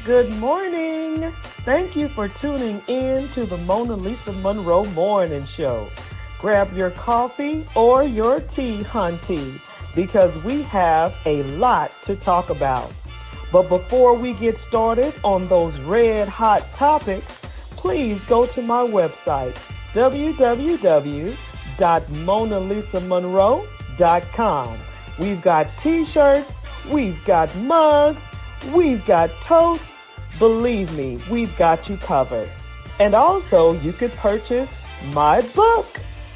Good morning. Thank you for tuning in to the MonaLisa Monroe Morning Show. Grab your coffee or your tea, hunty, because we have a lot to talk about. But before we get started on those red hot topics, please go to my website, www.monalisamonroe.com. We've got t-shirts, we've got mugs, we've got toast. Believe me, we've got you covered. And also, you could purchase my book,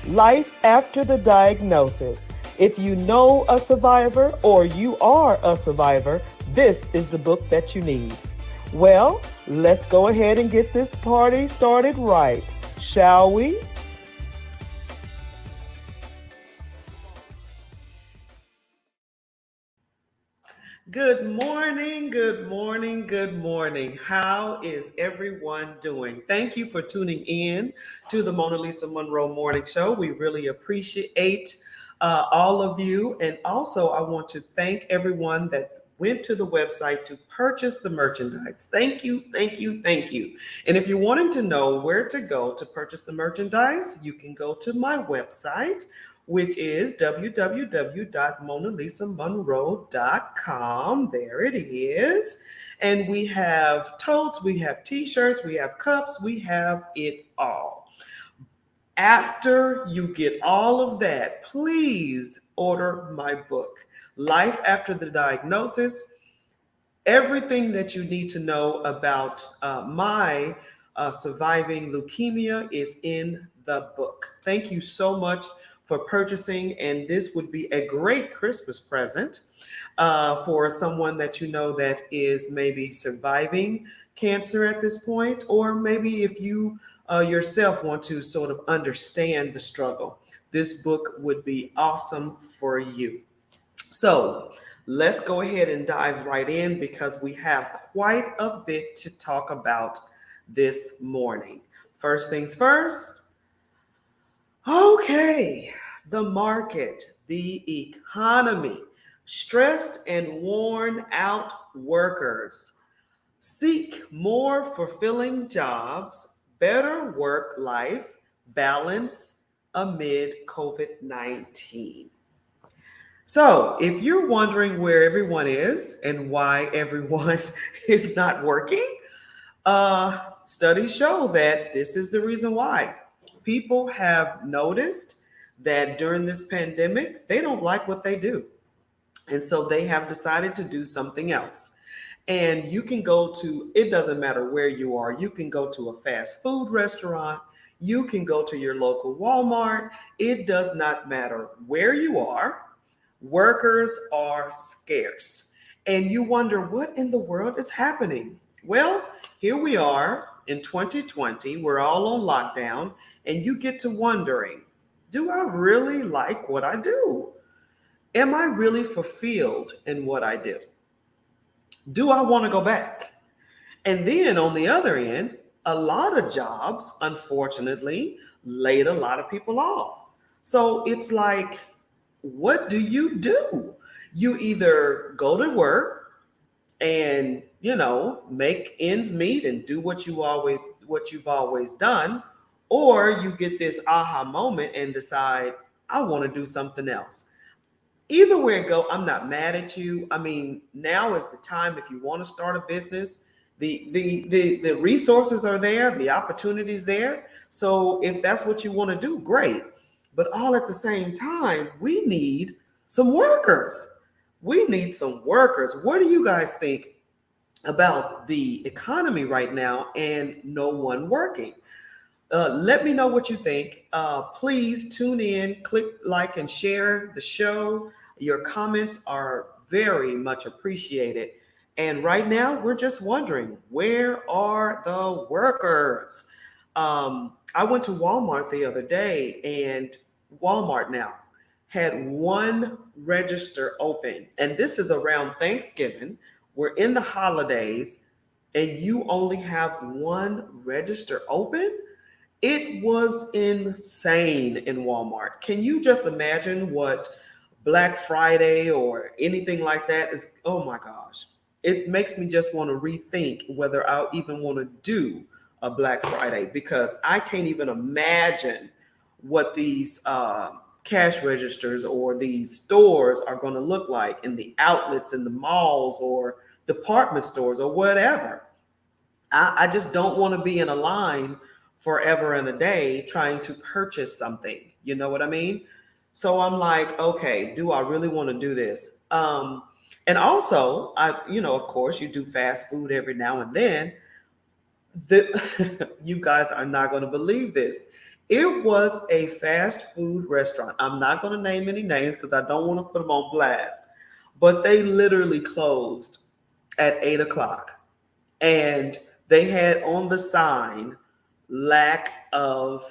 Life After the Diagnosis. If you know a survivor or you are a survivor, this is the book that you need. Well, let's go ahead and get this party started right, shall we? Good morning, good morning, good morning. How is everyone doing? Thank you for tuning in to the MonaLisa Monroe Morning Show. We really appreciate all of you. And also, I want to thank everyone that went to the website to purchase the merchandise. Thank you, thank you, thank you. And if you're wanting to know where to go to purchase the merchandise, you can go to my website, which is www.monalisamonroe.com. There it is. And we have totes, we have t-shirts, we have cups, we have it all. After you get all of that, please order my book, Life After the Diagnosis. Everything that you need to know about my surviving leukemia is in the book. Thank you so much for purchasing, and this would be a great Christmas present for someone that you know that is maybe surviving cancer at this point, or maybe if you yourself want to sort of understand the struggle. This book would be awesome for you. So let's go ahead and dive right in because we have quite a bit to talk about this morning. First things first, okay, the market, the economy, stressed and worn out workers seek more fulfilling jobs, better work life balance amid COVID 19. So, if you're wondering where everyone is and why everyone is not working, studies show that this is the reason why. People have noticed that during this pandemic, they don't like what they do. And so they have decided to do something else. And you can go to, it doesn't matter where you are, you can go to a fast food restaurant, you can go to your local Walmart. It does not matter where you are. Workers are scarce. And you wonder what in the world is happening? Well, here we are in 2020. We're all on lockdown, and you get to wondering, do I really like what I do? Am I really fulfilled in what I do? Do I want to go back? And then on the other end, a lot of jobs, unfortunately, laid a lot of people off. So it's like, what do you do? You either go to work and, make ends meet and do what you've always done, or you get this aha moment and decide, I want to do something else. Either way it go, I'm not mad at you. I mean, now is the time if you want to start a business. The resources are there, the opportunities there. So if that's what you want to do, great. But all at the same time, we need some workers. We need some workers. What do you guys think about the economy right now and no one working? Let me know what you think. Please tune in, click like, and share the show. Your comments are very much appreciated. And right now, we're just wondering, where are the workers? I went to Walmart the other day, and Walmart now had one register open. And this is around Thanksgiving. We're in the holidays, and you only have one register open? It was insane in Walmart. Can you just imagine what Black Friday or anything like that is? Oh my gosh. it makes me just want to rethink whether I'll even want to do a Black Friday, because I can't even imagine what these cash registers or these stores are going to look like in the outlets, in the malls, or department stores, or whatever. I just don't want to be in a line forever and a day trying to purchase something. You know what I mean? So I'm like, okay, do I really want to do this? And also, of course, you do fast food every now and then. You guys are not going to believe this. It was a fast food restaurant. I'm not going to name any names because I don't want to put them on blast, but they literally closed at 8 o'clock, and they had on the sign, lack of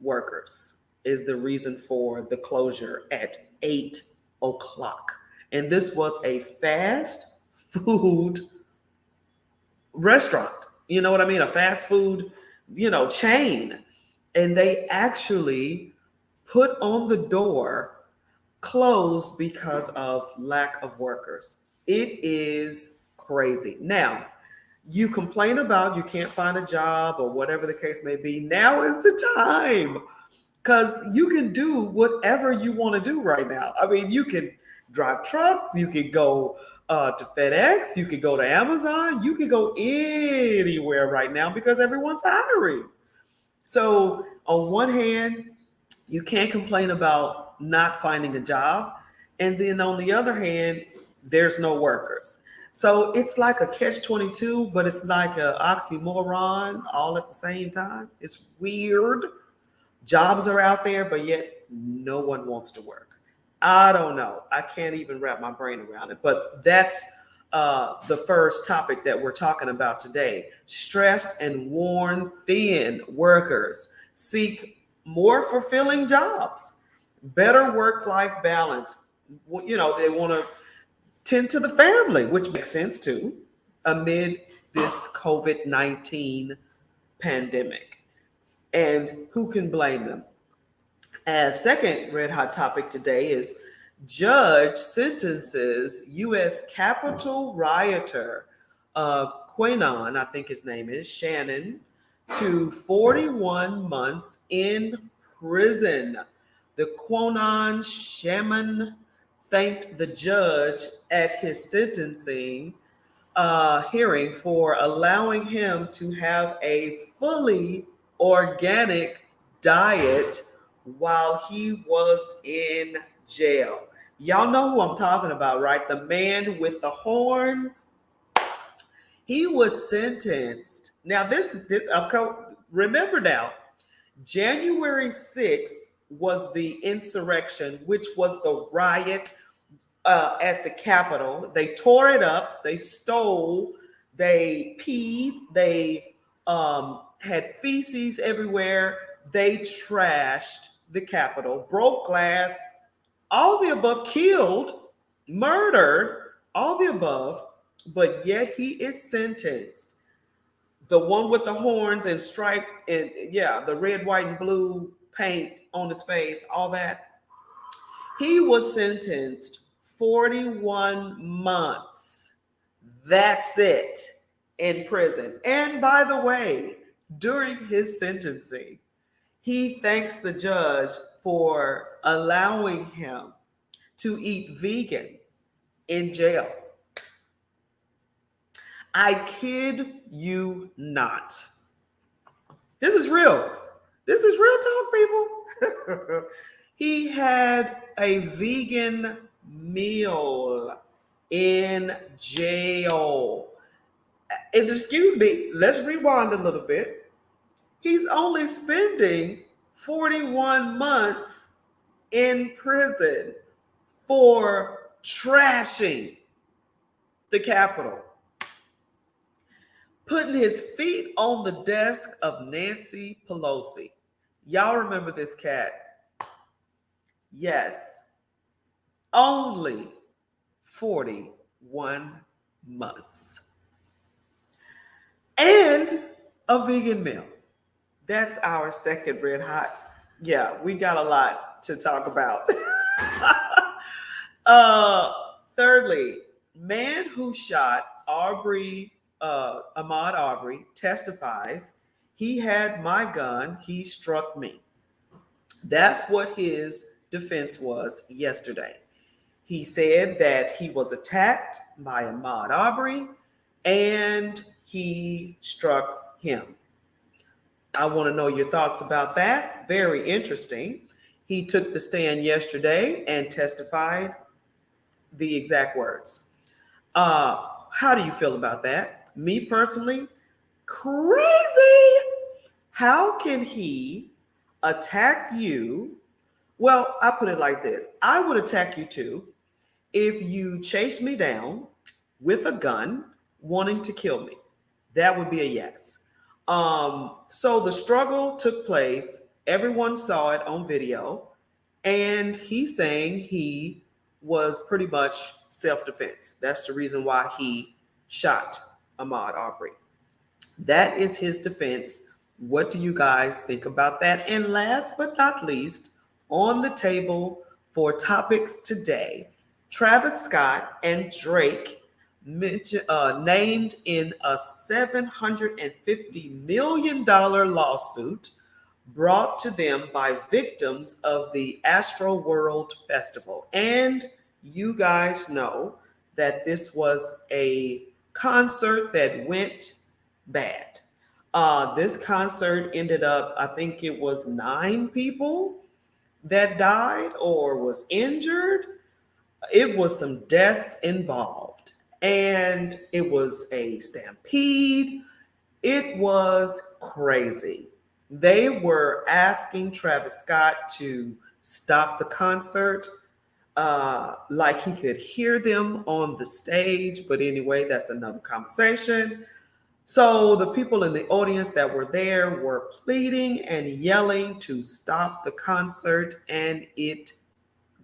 workers is the reason for the closure at 8 o'clock. And this was a fast food restaurant. You know what I mean? A fast food, chain. And they actually put on the door, closed because of lack of workers. It is crazy. Now, you complain about you can't find a job or whatever the case may be. Now is the time, because you can do whatever you want to do right now. I mean, you can drive trucks, you can go to FedEx, you can go to Amazon, you can go anywhere right now because everyone's hiring. So, on one hand, you can't complain about not finding a job. And then on the other hand, there's no workers. So it's like a catch 22, but it's like an oxymoron all at the same time. It's weird. Jobs are out there, but yet no one wants to work. I don't know. I can't even wrap my brain around it. But that's the first topic that we're talking about today. Stressed and worn thin workers seek more fulfilling jobs, better work-life balance. They want to tend to the family, which makes sense too, amid this COVID-19 pandemic. And who can blame them? As second red hot topic today is judge sentences U.S. Capitol rioter Quanon, I think his name is Shannon, to 41 months in prison. The Quanon shaman thanked the judge at his sentencing hearing for allowing him to have a fully organic diet while he was in jail. Y'all know who I'm talking about, right? The man with the horns. He was sentenced. Now, remember now, January 6th was the insurrection, which was the riot at the Capitol. They tore it up. They stole. They peed. They had feces everywhere. They trashed the Capitol, broke glass, all the above, killed, murdered, all the above, but yet he is sentenced. The one with the horns and striped, and yeah, the red, white, and blue paint on his face, all that. He was sentenced 41 months. That's it, in prison. And by the way, during his sentencing, he thanks the judge for allowing him to eat vegan in jail. I kid you not. This is real. This is real talk, people. He had a vegan meal in jail. And excuse me, let's rewind a little bit. He's only spending 41 months in prison for trashing the Capitol, putting his feet on the desk of Nancy Pelosi. Y'all remember this cat? Yes, only 41 months. And a vegan meal. That's our second red hot. Yeah, we got a lot to talk about. Thirdly, Man who shot Ahmaud Arbery, testifies he had my gun, he struck me. That's what his defense was yesterday. He said that he was attacked by Ahmaud Arbery and he struck him. I want to know your thoughts about that. Very interesting. He took the stand yesterday and testified the exact words. How do you feel about that? Me personally, crazy. How can he attack you? Well, I put it like this: I would attack you too if you chased me down with a gun wanting to kill me. That would be a yes. So the struggle took place. Everyone saw it on video. And he's saying he was pretty much self defense. That's the reason why he shot Ahmaud Arbery. That is his defense. What do you guys think about that? And last but not least, on the table for topics today, Travis Scott and Drake named in a $750 million lawsuit brought to them by victims of the Astro World Festival. And you guys know that this was a concert that went bad. This concert ended up, I think it was 9 people that died or was injured. It was some deaths involved, and it was a stampede. It was crazy. They were asking Travis Scott to stop the concert, like he could hear them on the stage. But anyway, that's another conversation. So the people in the audience that were there were pleading and yelling to stop the concert, and it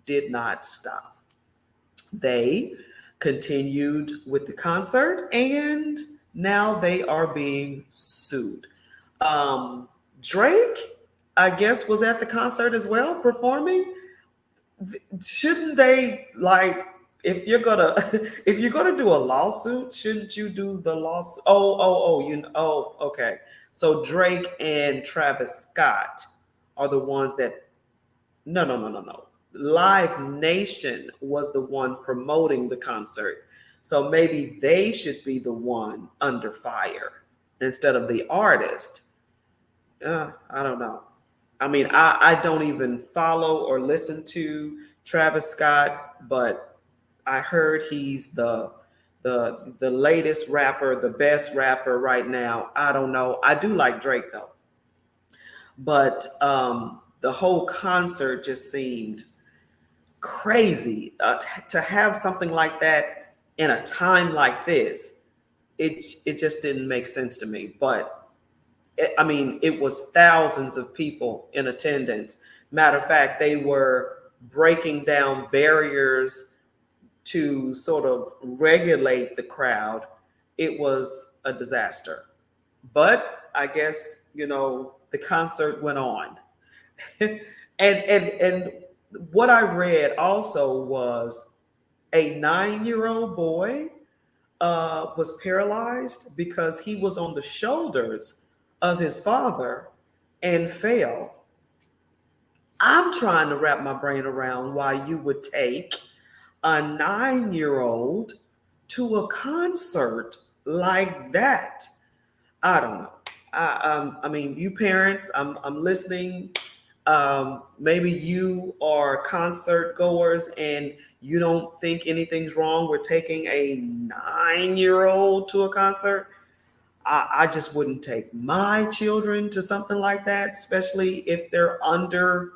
did not stop. They continued with the concert, and now they are being sued. Drake, I guess, was at the concert as well, performing. Shouldn't they, like, if you're gonna if you're gonna do a lawsuit, shouldn't you do the lawsuit? Okay. So Drake and Travis Scott are the ones that no. Live Nation was the one promoting the concert. So maybe they should be the one under fire instead of the artist. I don't know. I mean, I don't even follow or listen to Travis Scott, but I heard he's the latest rapper, the best rapper right now. I don't know. I do like Drake though, but the whole concert just seemed crazy. To have something like that in a time like this, it just didn't make sense to me. But I mean, it was thousands of people in attendance. Matter of fact, they were breaking down barriers to sort of regulate the crowd. It was a disaster. But I guess, the concert went on. and what I read also was a 9-year-old boy was paralyzed because he was on the shoulders of his father and fell. I'm trying to wrap my brain around why you would take a 9-year-old to a concert like that. I don't know. I mean, you parents, I'm listening. Maybe you are concert goers and you don't think anything's wrong with taking a 9-year-old to a concert. I just wouldn't take my children to something like that, especially if they're under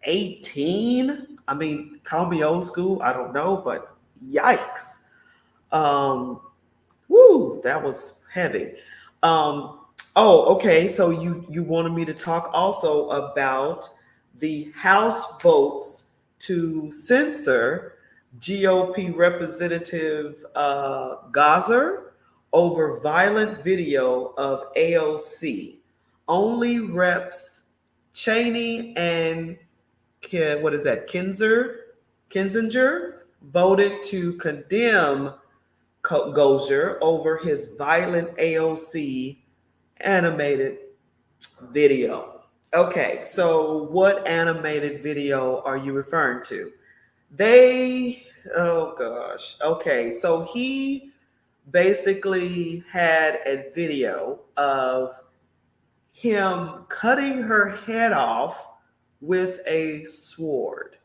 18. I mean, call me old school, I don't know, but yikes. That was heavy. Okay. So you wanted me to talk also about the House votes to censor GOP Representative Gazer over violent video of AOC. Only Reps Cheney and Kinzinger voted to condemn Gozier over his violent AOC animated video. Okay, so what animated video are you referring to? They, oh gosh. Okay, so he basically had a video of him cutting her head off with a sword.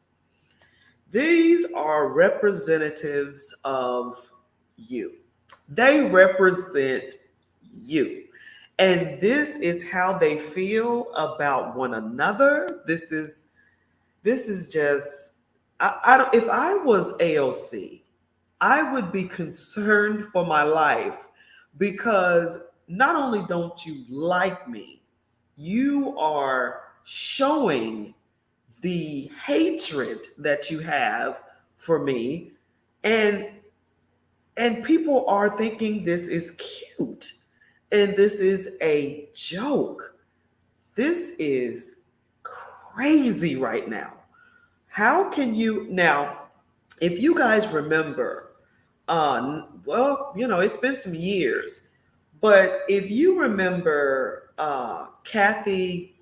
These are representatives of you. They represent you. And this is how they feel about one another. This is just I don't if I was AOC, I would be concerned for my life because not only don't you like me, you are showing the hatred that you have for me, and people are thinking this is cute and this is a joke. This is crazy right now. How can you now, if you guys remember, well, it's been some years, but if you remember Kathy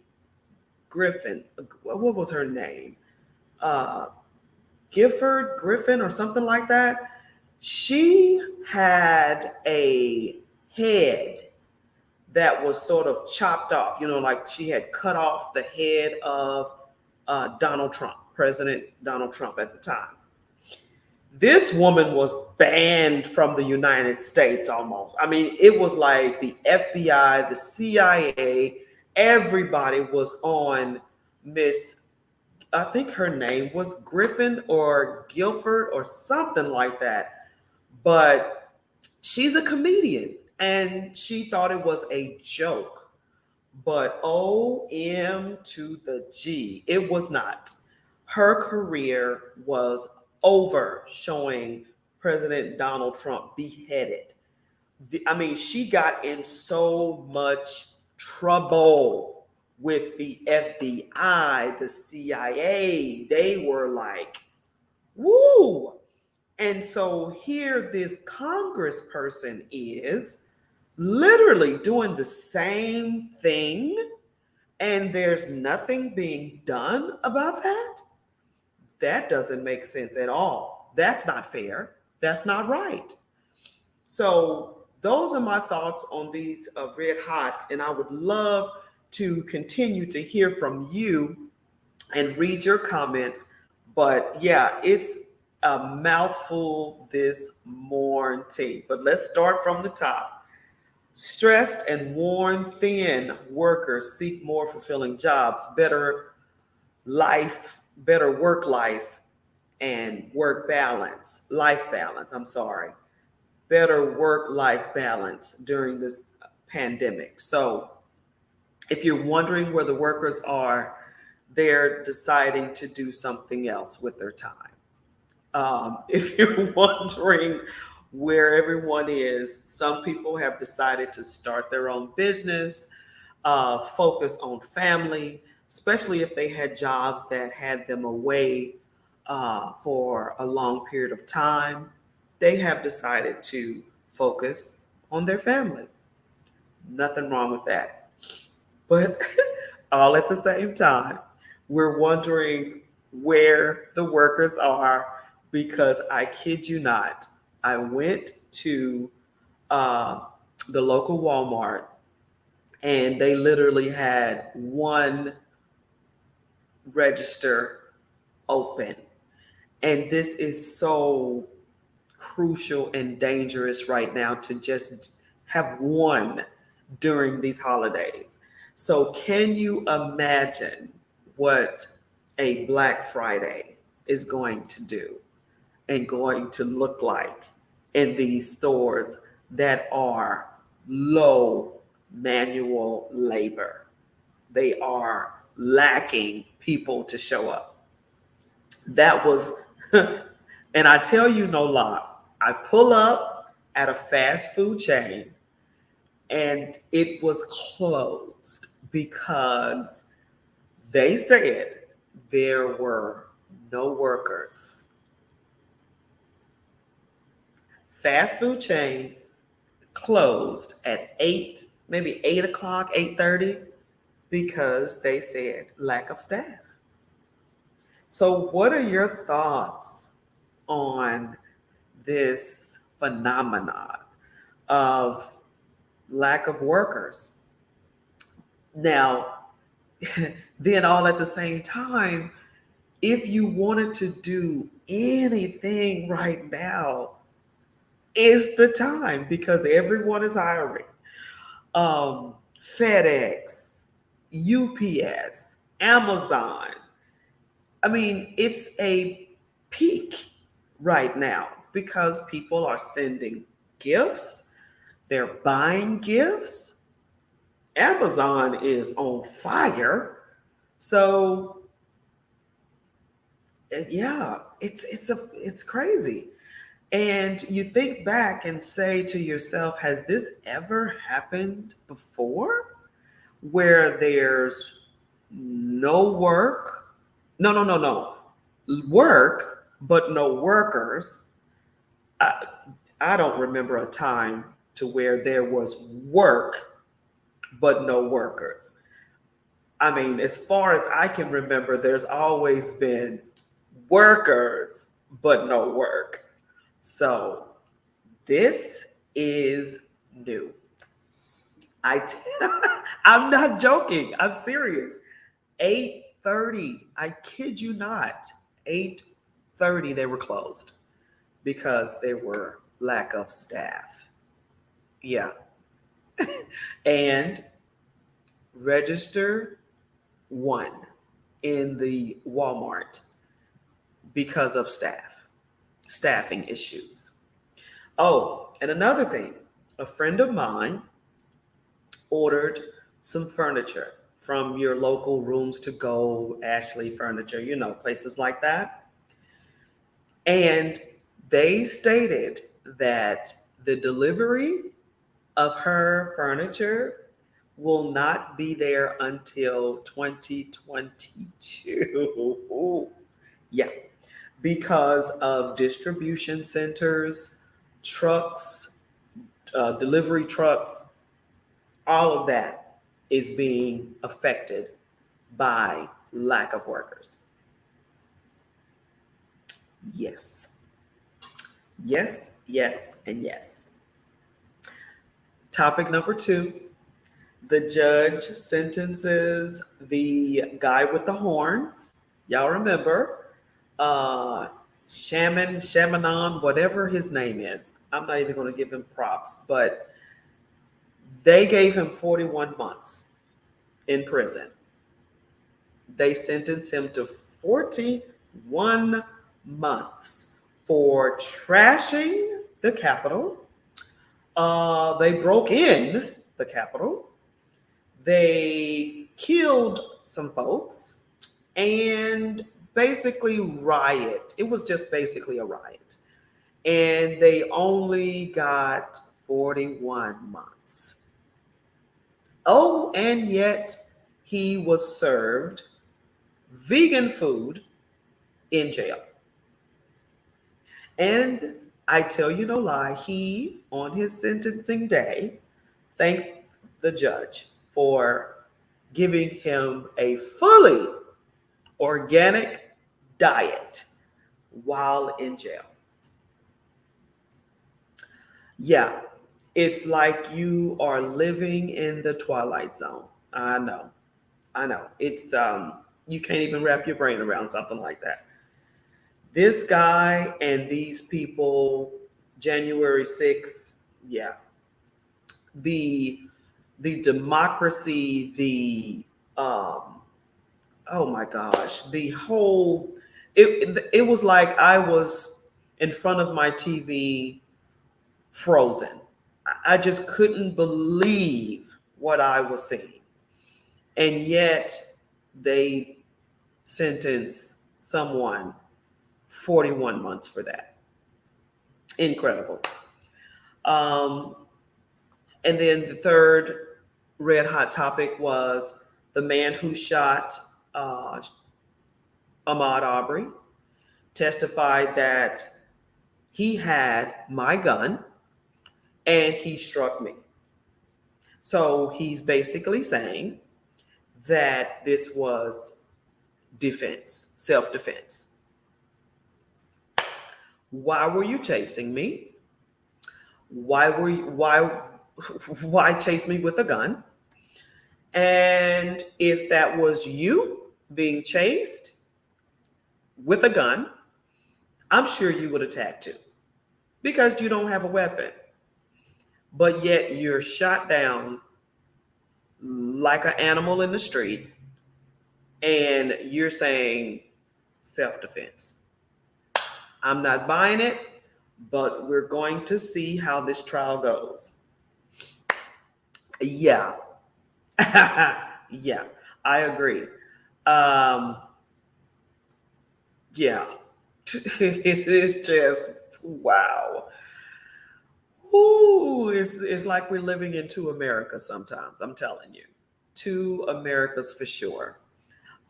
Griffin, what was her name? Uh, Gifford Griffin or something like that. She had a head that was sort of chopped off, like she had cut off the head of Donald Trump, President Donald Trump at the time. This woman was banned from the United States almost. I mean, it was like the FBI, the CIA, everybody was on Miss, I think her name was Griffin or Guilford or something like that. But she's a comedian and she thought it was a joke. But OM to the G, it was not. Her career was over showing President Donald Trump beheaded. I mean, she got in so much trouble with the FBI, the CIA. They were like, woo. And so here this congressperson is literally doing the same thing, and there's nothing being done about that. That doesn't make sense at all. That's not fair. That's not right. So those are my thoughts on these red hots, and I would love to continue to hear from you and read your comments. But yeah, it's a mouthful this morning. But let's start from the top. Stressed and worn thin workers seek more fulfilling jobs, better work life and work balance, life balance, I'm sorry, better work life balance during this pandemic. So if you're wondering where the workers are, they're deciding to do something else with their time. If you're wondering where everyone is, some people have decided to start their own business, focus on family, especially if they had jobs that had them away for a long period of time. They have decided to focus on their family. Nothing wrong with that. But all at the same time, we're wondering where the workers are because I kid you not, I went to the local Walmart and they literally had one register open. And this is so crucial and dangerous right now to just have one during these holidays. So, can you imagine what a Black Friday is going to do and going to look like in these stores that are low manual labor? They are lacking people to show up. That was, and I tell you no lie, I pull up at a fast food chain and it was closed because they said there were no workers. fast food chain closed at 8, maybe 8 o'clock, 8:30, because they said lack of staff. So, what are your thoughts on this phenomenon of lack of workers? Now, then all at the same time, if you wanted to do anything right now, is the time because everyone is hiring. Um, FedEx, UPS, Amazon. I mean, it's a peak right now because people are sending gifts, they're buying gifts. Amazon is on fire. So yeah, it's crazy. And you think back and say to yourself, has this ever happened before? Where there's no work, no, work, but no workers. I, I don't remember a time to where there was work, but no workers. I mean, as far as I can remember, there's always been workers, but no work. So this is new. I t- I'm not joking. I'm serious. 8:30. I kid you not. 8:30 they were closed because there were lack of staff. Yeah. And register one in the Walmart because of staffing issues. Oh, and another thing, a friend of mine ordered some furniture from your local Rooms to Go, Ashley Furniture, places like that. And they stated that the delivery of her furniture will not be there until 2022. Yeah, because of distribution centers, trucks, delivery trucks, all of that is being affected by lack of workers. Yes, yes, yes, and yes. Topic number two, the judge sentences the guy with the horns. Y'all remember, Shamanon, whatever his name is. I'm not even going to give him props, but they gave him 41 months in prison. They sentenced him to 41 months for trashing the Capitol. They broke in the Capitol. They killed some folks and basically riot. It was just basically a riot. And they only got 41 months. Oh, and yet he was served vegan food in jail. And I tell you no lie, he, on his sentencing day, thanked the judge for giving him a fully organic diet while in jail. Yeah, it's like you are living in the Twilight Zone. I know. I know. It's you can't even wrap your brain around something like that. This guy and these people, January 6th, yeah. The the democracy, the oh my gosh, the whole it was like I was in front of my TV frozen. I just couldn't believe what I was seeing. And yet they sentence someone 41 months for that. Incredible. Um, and then the third red hot topic was the man who shot uh, Ahmaud Arbery testified that He had my gun and he struck me. So he's basically saying that this was defense, self defense. Why were you chasing me? Why why chase me with a gun? And if that was you being chased with a gun, I'm sure you would attack too because you don't have a weapon. But yet you're shot down like an animal in the street and you're saying self defense. I'm not buying it, but we're going to see how this trial goes. Yeah. Yeah, I agree. Um, yeah, it is just wow. Ooh, it's like we're living in two Americas sometimes. I'm telling you, two Americas for sure.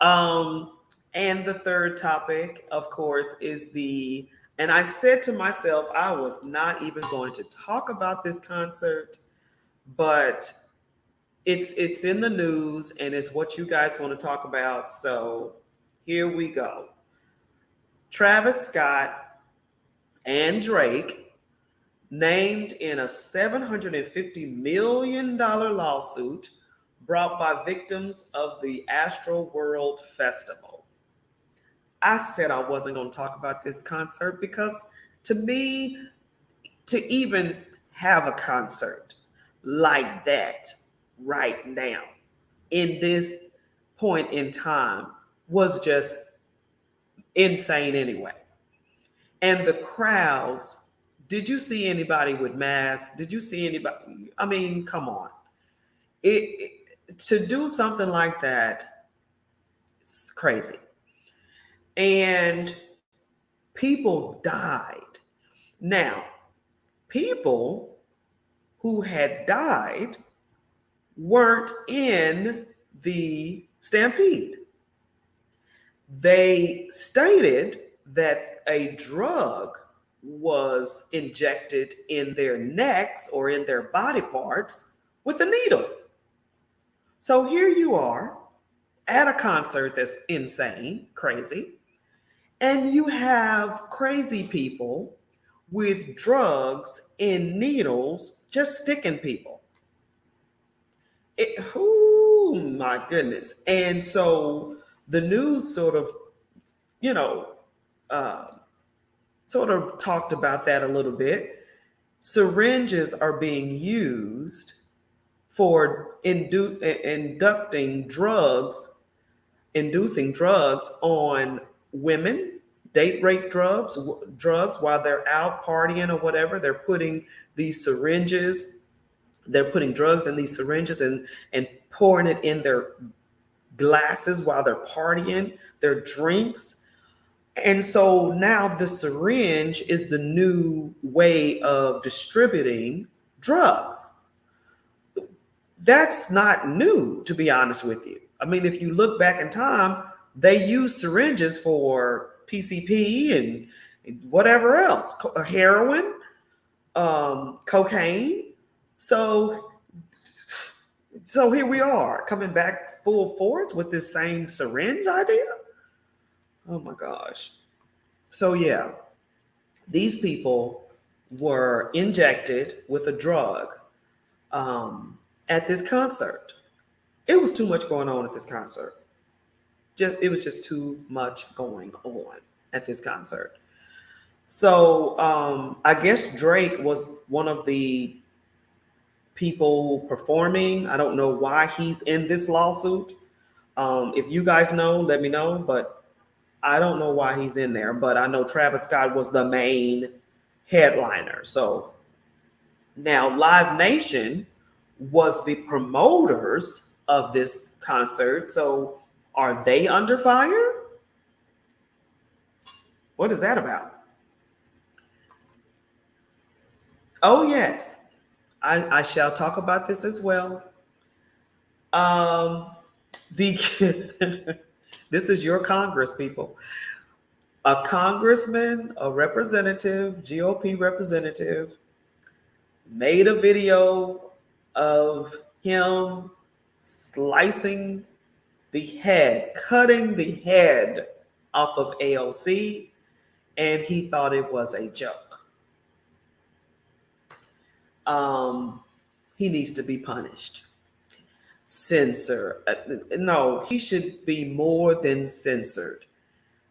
Um, and the third topic, of course, is and I said to myself, I was not even going to talk about this concert, but it's in the news and it's what you guys want to talk about. So here we go. Travis Scott and Drake named in a $750 million lawsuit brought by victims of the Astro World Festival. I said I wasn't going to talk about this concert because to me, to even have a concert like that right now in this point in time was just insane anyway. And the crowds, did you see anybody with masks? Did you see anybody? I mean, come on. To do something like that, it's crazy. And people died. Now, people who had died weren't in the stampede. They stated that a drug was injected in their necks or in their body parts with a needle. So here you are at a concert that's insane, crazy, and you have crazy people with drugs and needles just sticking people. Oh my goodness. And so the news sort of, you know, uh, sort of talked about that a little bit. Syringes are being used for inducting drugs, inducing drugs on women, date rape drugs while they're out partying or whatever. They're putting these syringes, they're putting drugs in these syringes and pouring it in their glasses while they're partying, their drinks. And so now the syringe is the new way of distributing drugs. That's not new, to be honest with you. I mean, if you look back in time, they used syringes for PCP and whatever else, heroin, cocaine. So here we are coming back full force with this same syringe idea. Oh my gosh. So yeah, these people were injected with a drug at this concert. It was too much going on at this concert. It was just too much going on at this concert. So I guess Drake was one of the people performing. I don't know why he's in this lawsuit. If you guys know, let me know. But I don't know why he's in there. But I know Travis Scott was the main headliner. So now Live Nation was the promoters of this concert. So are they under fire? What is that about? Oh, yes. I shall talk about this as well. The This is your Congress, people. A congressman, a representative, GOP representative, made a video of him slicing the head, cutting the head off of AOC, and he thought it was a joke. Um, he needs to be punished. Censor. No, he should be more than censored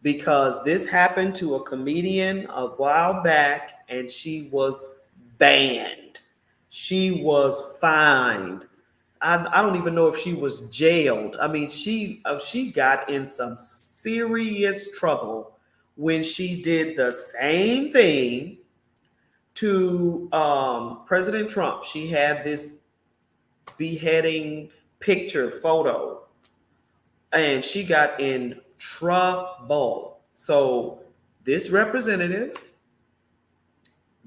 because this happened to a comedian a while back and she was banned. She was fined. I don't even know if she was jailed. I mean, she got in some serious trouble when she did the same thing to President Trump. She had this beheading picture photo and she got in trouble. So this representative,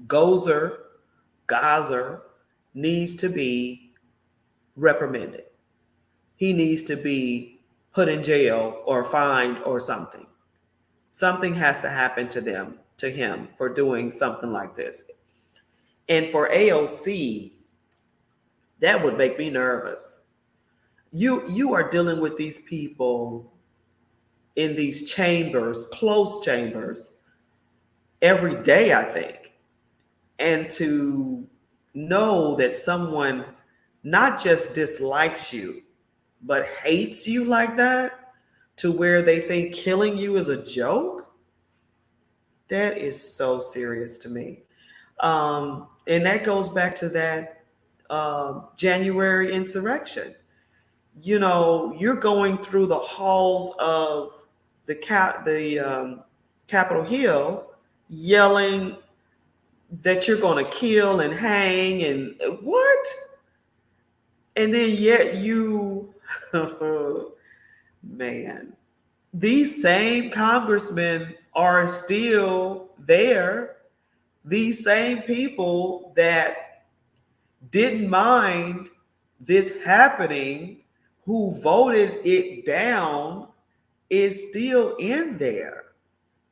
Gozer, Gazer, needs to be reprimanded. He needs to be put in jail or fined or something. Something has to happen to him for doing something like this. And for AOC, that would make me nervous. You are dealing with these people in these chambers, close chambers, every day, I think. And to know that someone not just dislikes you, but hates you like that, to where they think killing you is a joke, that is so serious to me. And that goes back to that January insurrection. You know, you're going through the halls of the Capitol Hill yelling that you're going to kill and hang and what? And then yet you, man, these same congressmen are still there. These same people that didn't mind this happening, who voted it down, is still in there,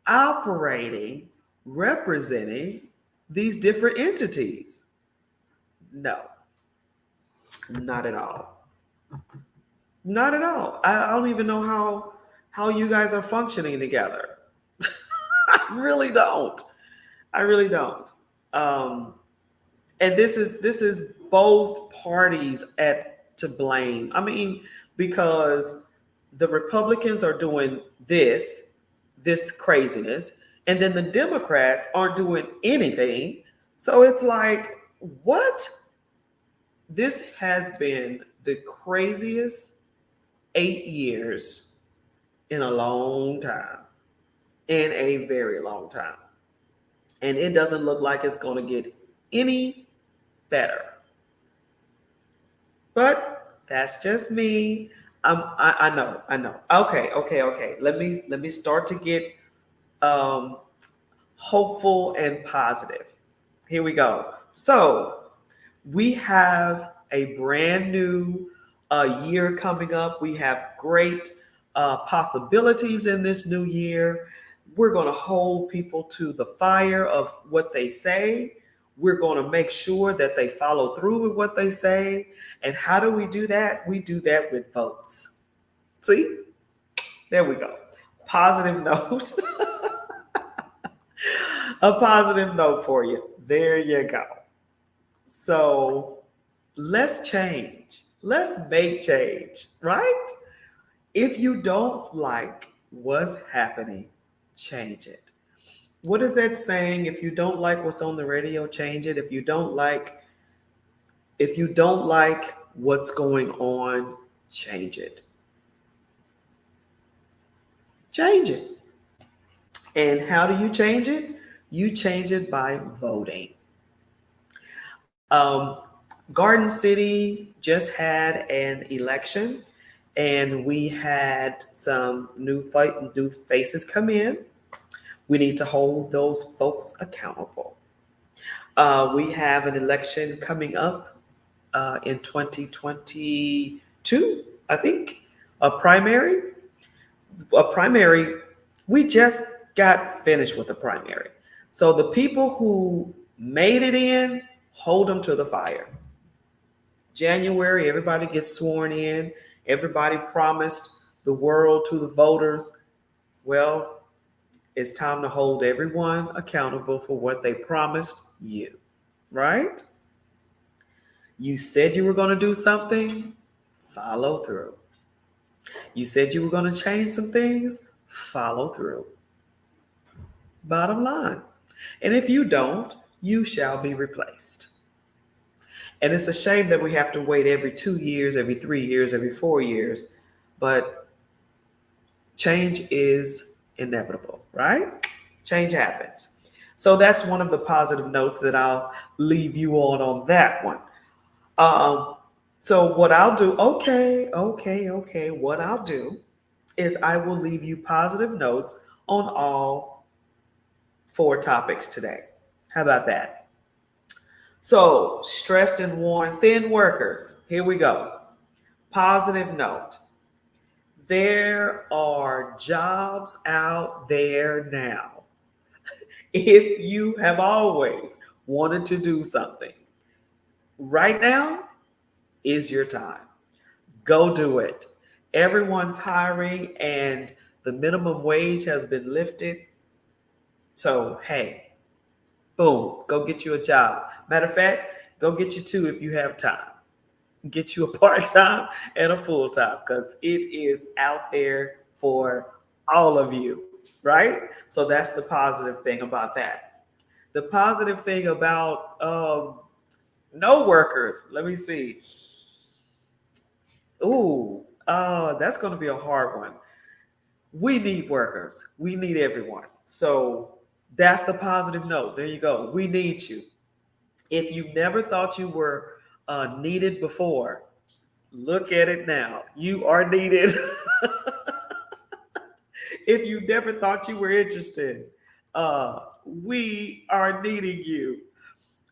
operating, representing these different entities. No, not at all. Not at all. I don't even know how you guys are functioning together. I really don't. I really don't. And this is both parties at to blame. I mean, because the Republicans are doing this craziness, and then the Democrats aren't doing anything. So it's like, what? This has been the craziest 8 years in a long time, in a very long time. And it doesn't look like it's going to get any better. But that's just me. I know. Okay. Let me start to get hopeful and positive. Here we go. So we have a brand new year coming up. We have great possibilities in this new year. We're going to hold people to the fire of what they say. We're going to make sure that they follow through with what they say. And how do we do that? We do that with votes. See? There we go. Positive note. A positive note for you. There you go. So let's change. Let's make change, right? If you don't like what's happening, change it. What is that saying? If you don't like what's on the radio, change it. If you don't like what's going on, change it. Change it. And how do you change it? You change it by voting. Garden City just had an election, and we had some new faces come in. We need to hold those folks accountable. We have an election coming up in 2022, I think, a primary. We just got finished with the primary. So the people who made it in, hold them to the fire. January, everybody gets sworn in. Everybody promised the world to the voters. Well, it's time to hold everyone accountable for what they promised you, right? You said you were going to do something, follow through. You said you were going to change some things, follow through. Bottom line. And if you don't, you shall be replaced. And it's a shame that we have to wait every 2 years, every 3 years, every 4 years, but change is inevitable, right? Change happens. So that's one of the positive notes that I'll leave you on that one. Um, so what I'll do, okay, what I'll do is I will leave you positive notes on all 4 topics today. How about that? So, stressed and worn thin workers. Here we go. Positive note. There are jobs out there now. If you have always wanted to do something, right now is your time. Go do it. Everyone's hiring and the minimum wage has been lifted. So, hey, boom, go get you a job. Matter of fact, go get you 2 if you have time. Get you a part-time and a full-time because it is out there for all of you, right? So that's the positive thing about that. The positive thing about no workers, let me see. Ooh, that's going to be a hard one. We need workers. We need everyone. So that's the positive note. There you go. We need you. If you never thought you were needed before, look at it now. You are needed. If you never thought you were interested, we are needing you.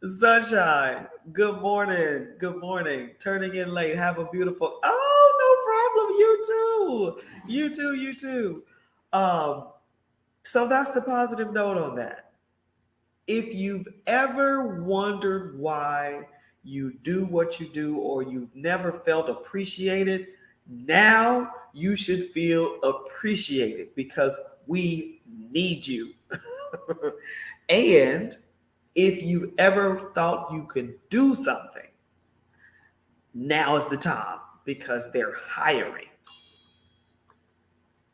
Sunshine, good morning. Good morning. Turning in late. Have a beautiful. Oh, no problem. You too. You too. You too. So that's the positive note on that. If you've ever wondered why you do what you do or you've never felt appreciated, now you should feel appreciated because we need you. And if you ever thought you could do something, now is the time because they're hiring.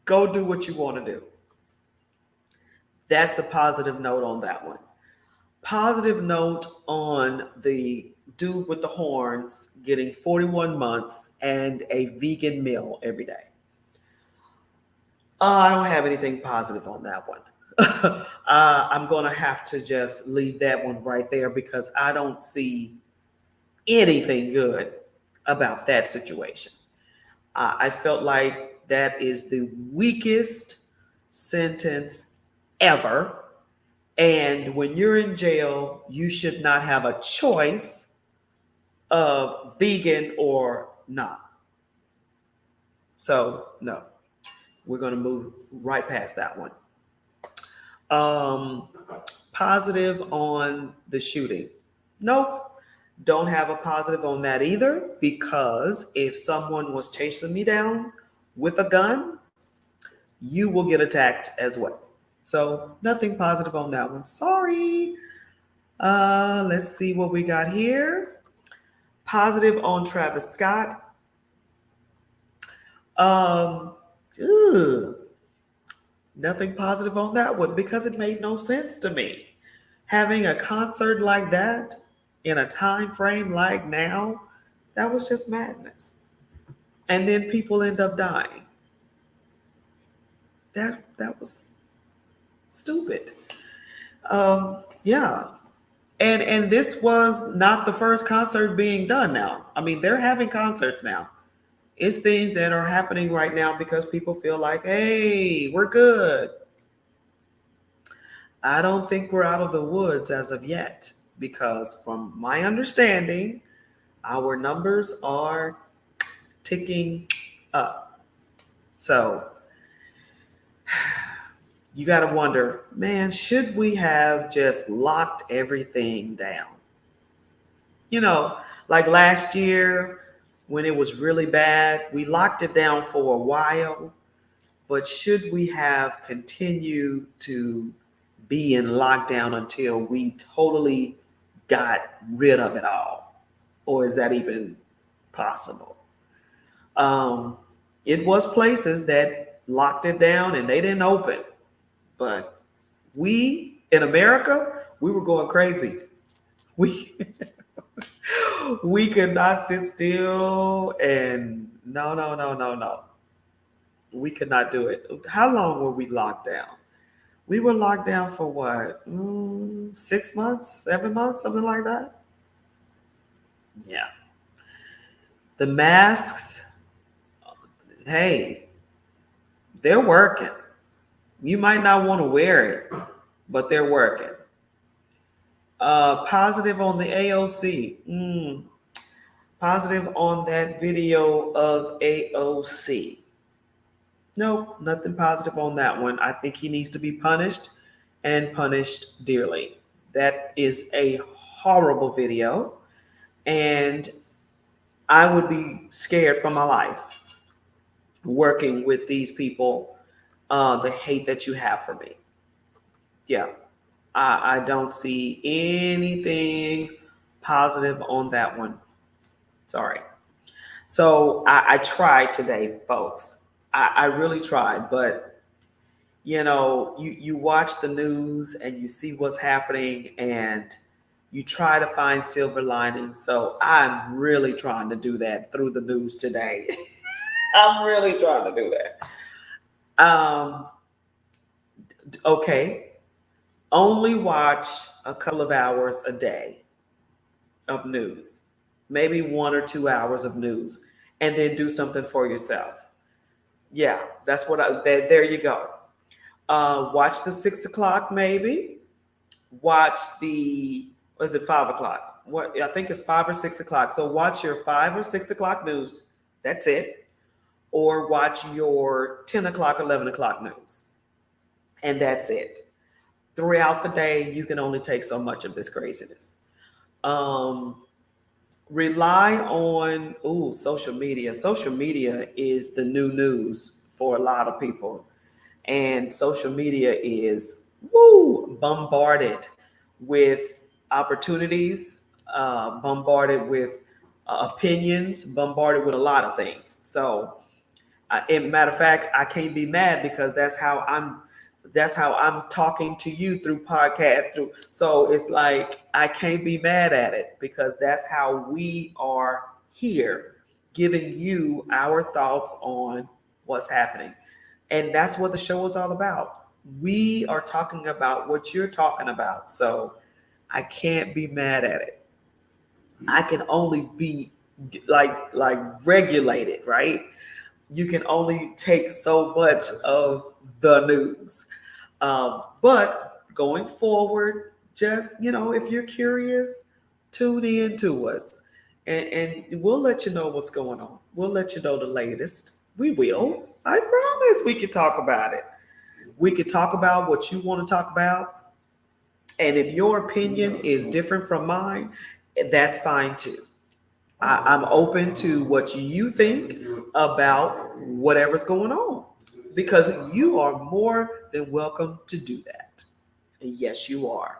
Go do what you want to do. That's a positive note on that one. Positive note on the dude with the horns getting 41 months and a vegan meal every day. I don't have anything positive on that one. I'm going to have to just leave that one right there because I don't see anything good about that situation. I felt like that is the weakest sentence ever. And when you're in jail, you should not have a choice of vegan or not. So, no, we're going to move right past that one. Positive on the shooting. Nope. Don't have a positive on that either because if someone was chasing me down with a gun, you will get attacked as well. So nothing positive on that one. Sorry. Let's see what we got here. Positive on Travis Scott. Nothing positive on that one because it made no sense to me. Having a concert like that in a time frame like now, that was just madness. And then people end up dying. That was stupid. Yeah. And this was not the first concert being done now. I mean, they're having concerts now. It's things that are happening right now because people feel like, hey, we're good. I don't think we're out of the woods as of yet because from my understanding, our numbers are ticking up. So you got to wonder, man, should we have just locked everything down? You know, like last year when it was really bad, we locked it down for a while, but should we have continued to be in lockdown until we totally got rid of it all? Or is that even possible? Um, it was places that locked it down and they didn't open, but we in America, we were going crazy. We we could not sit still, and no. We could not do it. How long were we locked down? We were locked down for what? 6 months, 7 months, something like that. Yeah. The masks, hey, they're working. You might not want to wear it, but they're working. Positive on the AOC. Positive on that video of AOC. Nope, nothing positive on that one. I think he needs to be punished and punished dearly. That is a horrible video, and I would be scared for my life working with these people. The hate that you have for me. Yeah, I don't see anything positive on that one. Sorry. So I tried today, folks. I really tried, but you watch the news and you see what's happening and you try to find silver linings. So I'm really trying to do that through the news today. I'm really trying to do that. Okay. Only watch a couple of hours a day of news, maybe 1 or 2 hours of news, and then do something for yourself. Yeah, that's what there you go. Watch the 6 o'clock, maybe. Watch the, what is it, 5 o'clock? What, I think it's 5 or 6 o'clock. So watch your 5 or 6 o'clock news. That's it. Or watch your 10 o'clock, 11 o'clock news. And that's it. Throughout the day, you can only take so much of this craziness. Um, Rely on social media. Social media is the new news for a lot of people, and social media is bombarded with opportunities, bombarded with opinions, bombarded with a lot of things. So in matter of fact, I can't be mad because that's how I'm talking to you through podcast through. So it's like I can't be mad at it because that's how we are here giving you our thoughts on what's happening. And that's what the show is all about. We are talking about what you're talking about. So I can't be mad at it. I can only be like regulated, right? You can only take so much of the news. But going forward, just, if you're curious, tune in to us and we'll let you know what's going on. We'll let you know the latest. We will. I promise we can talk about it. We can talk about what you want to talk about. And if your opinion is different from mine, that's fine too. I'm open to what you think about whatever's going on because you are more than welcome to do that. Yes, you are.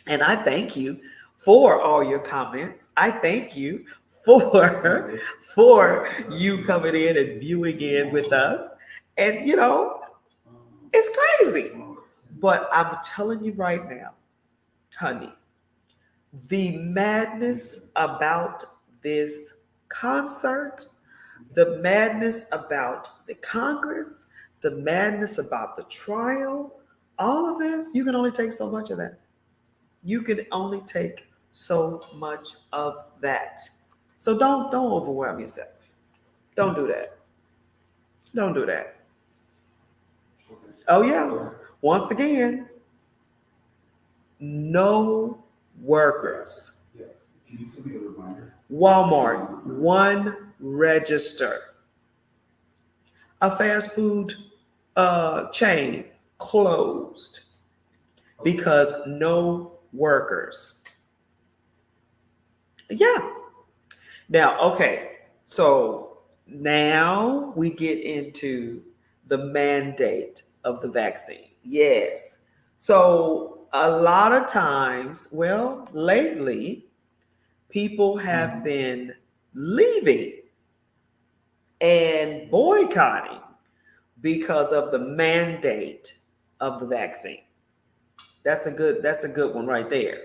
And I thank you for all your comments. I thank you for for you coming in and viewing in with us. And it's crazy. But I'm telling you right now, honey, the madness about this concert, the madness about the Congress, the madness about the trial, all of this, you can only take so much of that. You can only take so much of that. So don't overwhelm yourself. Don't do that. Don't do that. Oh yeah. Once again, no workers. Walmart, one register. A fast food chain closed because no workers. Yeah. Now, okay. So now we get into the mandate of the vaccine. Yes. So a lot of times, well, lately, people have been leaving and boycotting because of the mandate of the vaccine. That's a good one right there.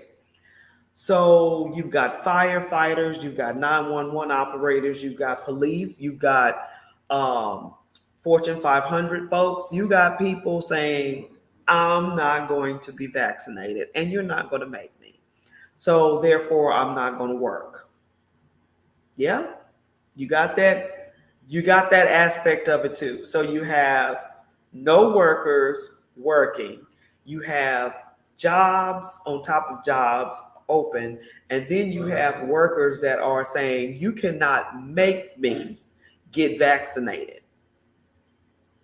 So you've got firefighters, you've got 911 operators, you've got police, you've got um, Fortune 500 folks, you got people saying, I'm not going to be vaccinated and you're not going to make me. So therefore, I'm not going to work. Yeah, you got that. You got that aspect of it too. So you have no workers working. You have jobs on top of jobs open. And then you have workers that are saying, you cannot make me get vaccinated.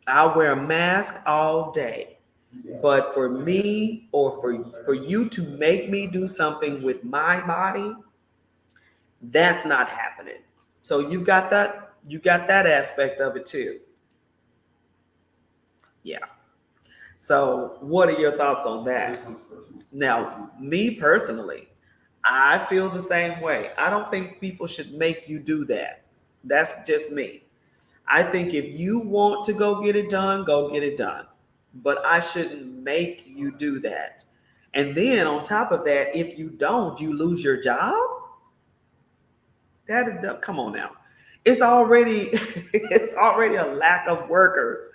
I'll wear a mask all day. But for me or for you to make me do something with my body, that's not happening. So you got that aspect of it too. Yeah. So what are your thoughts on that? Now, me personally, I feel the same way. I don't think people should make you do that. That's just me. I think if you want to go get it done, go get it done. But I shouldn't make you do that. And then on top of that, if you don't, you lose your job. Come on now. It's already it's already a lack of workers.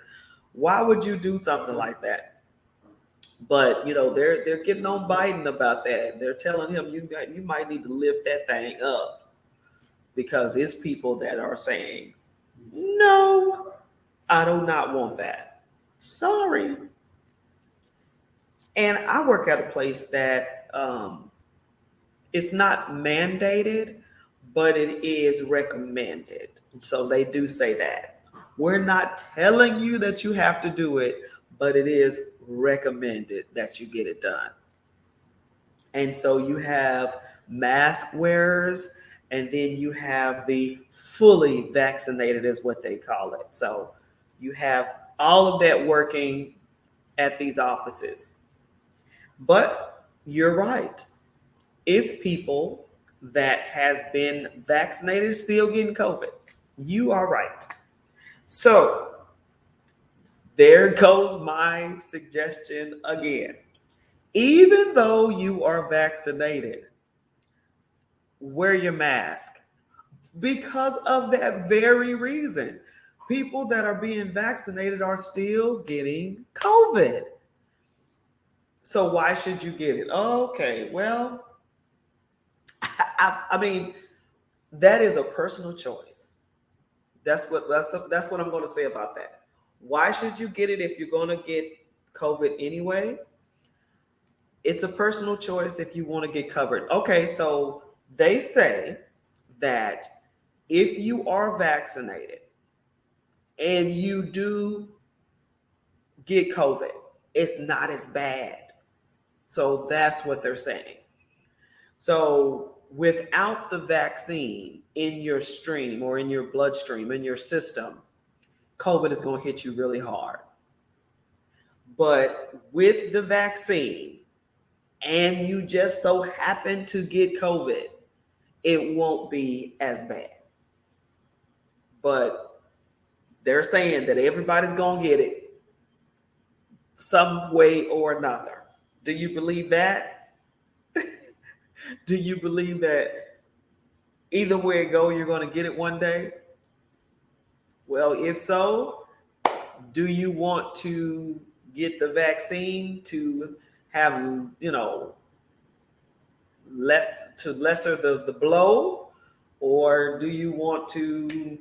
Why would you do something like that? But they're getting on Biden about that. They're telling him you might need to lift that thing up because it's people that are saying, no, I do not want that. Sorry. And I work at a place that it's not mandated, but it is recommended. So they do say that. We're not telling you that you have to do it, but it is recommended that you get it done. And so you have mask wearers, and then you have the fully vaccinated, is what they call it. So you have all of that working at these offices. But you're right. It's people that has been vaccinated still getting COVID. You are right. So there goes my suggestion again. Even though you are vaccinated, wear your mask because of that very reason. People that are being vaccinated are still getting COVID. So why should you get it? Okay, well, I mean, that is a personal choice. That's what I'm going to say about that. Why should you get it if you're going to get COVID anyway? It's a personal choice if you want to get covered. Okay, so they say that if you are vaccinated and you do get COVID, it's not as bad. So that's what they're saying. So without the vaccine in your stream or in your bloodstream, in your system, COVID is going to hit you really hard. But with the vaccine, and you just so happen to get COVID, it won't be as bad. But they're saying that everybody's going to get it some way or another. Do you believe that? Do you believe that either way it go, you're going to get it one day? Well, if so, do you want to get the vaccine to have, lesser the blow, or do you want to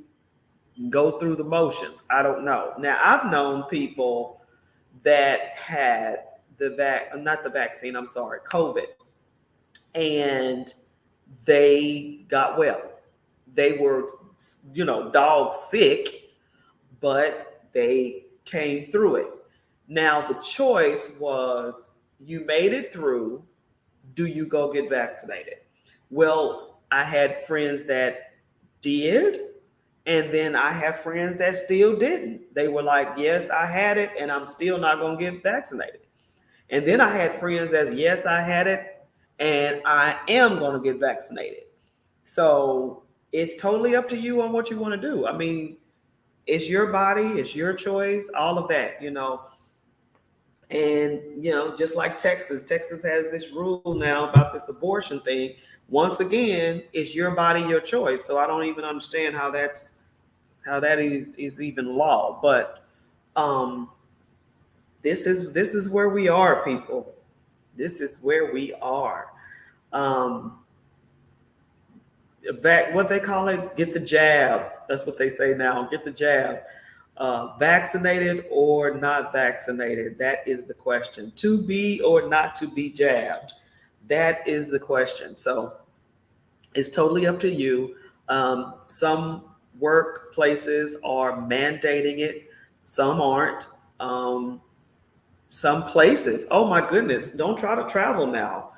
go through the motions? I don't know. Now, I've known people that had not the vaccine, I'm sorry, COVID, and they got well. They were, dog sick, but they came through it. Now, the choice was you made it through. Do you go get vaccinated? Well, I had friends that did, and then I have friends that still didn't. They were like, yes, I had it, and I'm still not going to get vaccinated. And then I had friends as, yes, I had it, and I am going to get vaccinated. So it's totally up to you on what you want to do. I mean, it's your body, it's your choice, all of that, you know. And, you know, just like Texas has this rule now about this abortion thing. Once again, it's your body, your choice. So I don't even understand how that is even law. But um, this is where we are, people. This is where we are. Um, what they call it, get the jab. That's what they say now. Get the jab. Vaccinated or not vaccinated? That is the question. To be or not to be jabbed? That is the question. So it's totally up to you. Some workplaces are mandating it, some aren't. Um, some places, oh my goodness, don't try to travel now.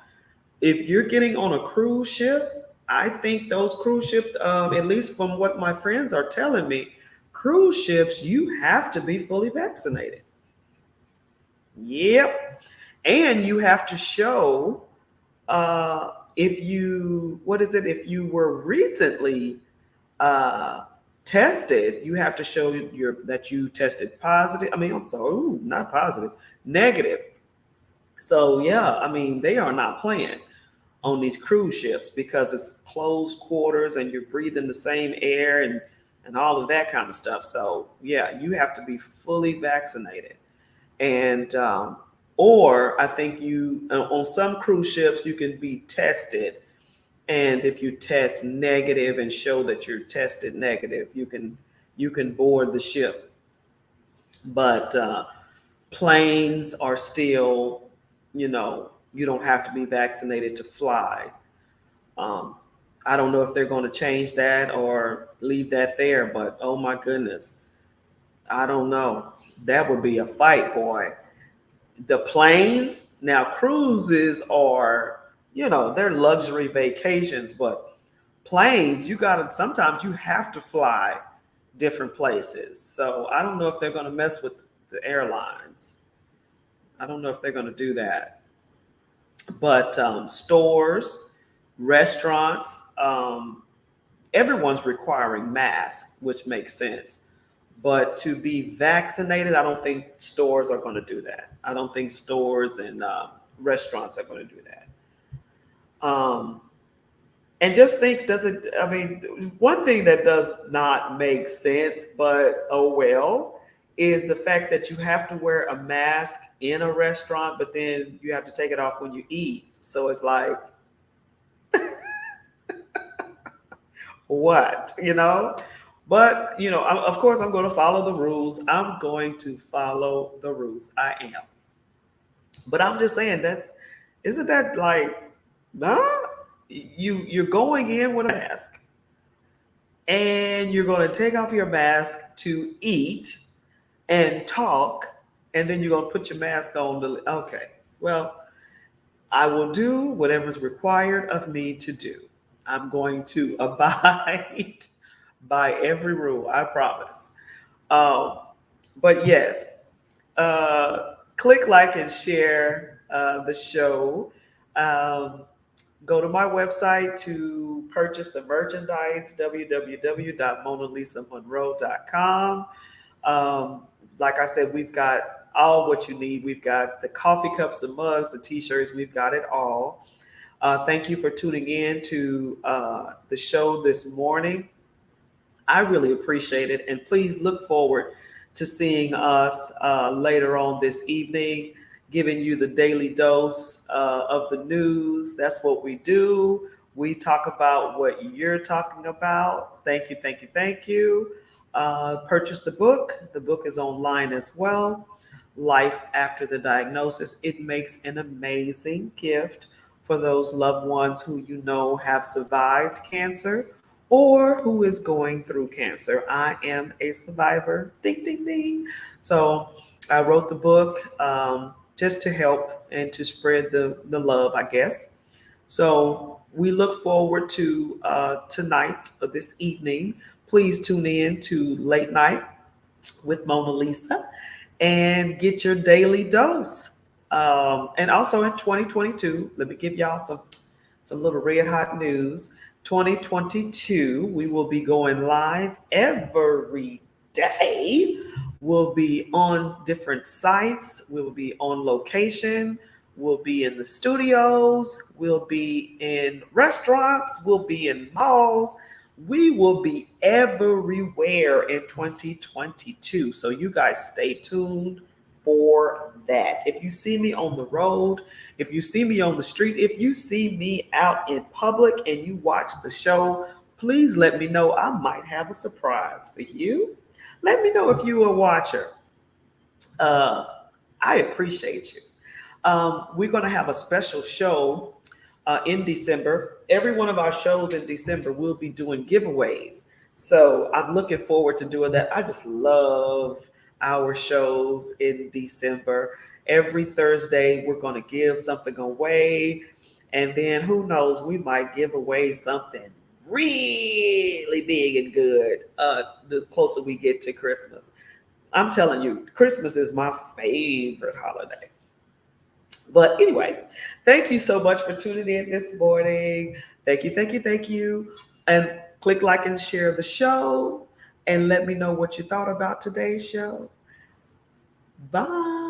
If you're getting on a cruise ship, I think those cruise ships, at least from what my friends are telling me, cruise ships, you have to be fully vaccinated. Yep. And you have to show if you, what is it, if you were recently uh, tested, you have to show that you tested positive. I mean, I'm sorry, ooh, not positive, negative. So yeah, I mean, they are not playing on these cruise ships because it's closed quarters and you're breathing the same air and all of that kind of stuff. So yeah, you have to be fully vaccinated. And or I think you on some cruise ships you can be tested, and if you test negative and show that you're tested negative, you can board the ship. But planes are still, you don't have to be vaccinated to fly. Um, I don't know if they're going to change that or leave that there, but oh my goodness, I don't know. That would be a fight, boy. The planes, now cruises are, they're luxury vacations, but planes, you got to, sometimes you have to fly different places. So I don't know if they're going to mess with the airlines. I don't know if they're going to do that. But stores, restaurants, everyone's requiring masks, which makes sense. But to be vaccinated, I don't think stores are going to do that. I don't think stores and restaurants are going to do that. Um, and just think, does it, I mean, one thing that does not make sense, but oh well, is the fact that you have to wear a mask in a restaurant, but then you have to take it off when you eat. So it's like, what, But, of course, I'm going to follow the rules. I'm going to follow the rules. I am. But I'm just saying that, isn't that like, nah? You're going in with a mask and you're going to take off your mask to eat and talk, and then you're going to put your mask on. Okay, well, I will do whatever's required of me to do. I'm going to abide by every rule, I promise. Um, but yes, click like and share the show. Um, Go to my website to purchase the merchandise, www.monalisamonroe.com. Like I said, we've got all what you need. We've got the coffee cups, the mugs, the t-shirts. We've got it all. Thank you for tuning in to the show this morning. I really appreciate it. And please look forward to seeing us later on this evening, giving you the daily dose of the news. That's what we do. We talk about what you're talking about. Thank you, thank you, thank you. Purchase the book. The book is online as well. Life After the Diagnosis. It makes an amazing gift for those loved ones who have survived cancer or who is going through cancer. I am a survivor. Ding, ding, ding. So I wrote the book just to help and to spread the love, I guess. So we look forward to tonight or this evening. Please tune in to Late Night with Mona Lisa and get your daily dose. And also in 2022, let me give y'all some little red hot news. 2022, we will be going live every day. We'll be on different sites. We'll be on location. We'll be in the studios. We'll be in restaurants. We'll be in malls. We will be everywhere in 2022. So you guys stay tuned for that. If you see me on the road, if you see me on the street, if you see me out in public and you watch the show, please let me know. I might have a surprise for you. Let me know if you're a watcher. Uh, I appreciate you. We're going to have a special show in December. Every one of our shows in December will be doing giveaways. So I'm looking forward to doing that. I just love our shows in December. Every Thursday, we're going to give something away. And then who knows, we might give away something really big and good the closer we get to Christmas. I'm telling you, Christmas is my favorite holiday. But anyway, thank you so much for tuning in this morning. Thank you, thank you, thank you. And click like and share the show and let me know what you thought about today's show. Bye.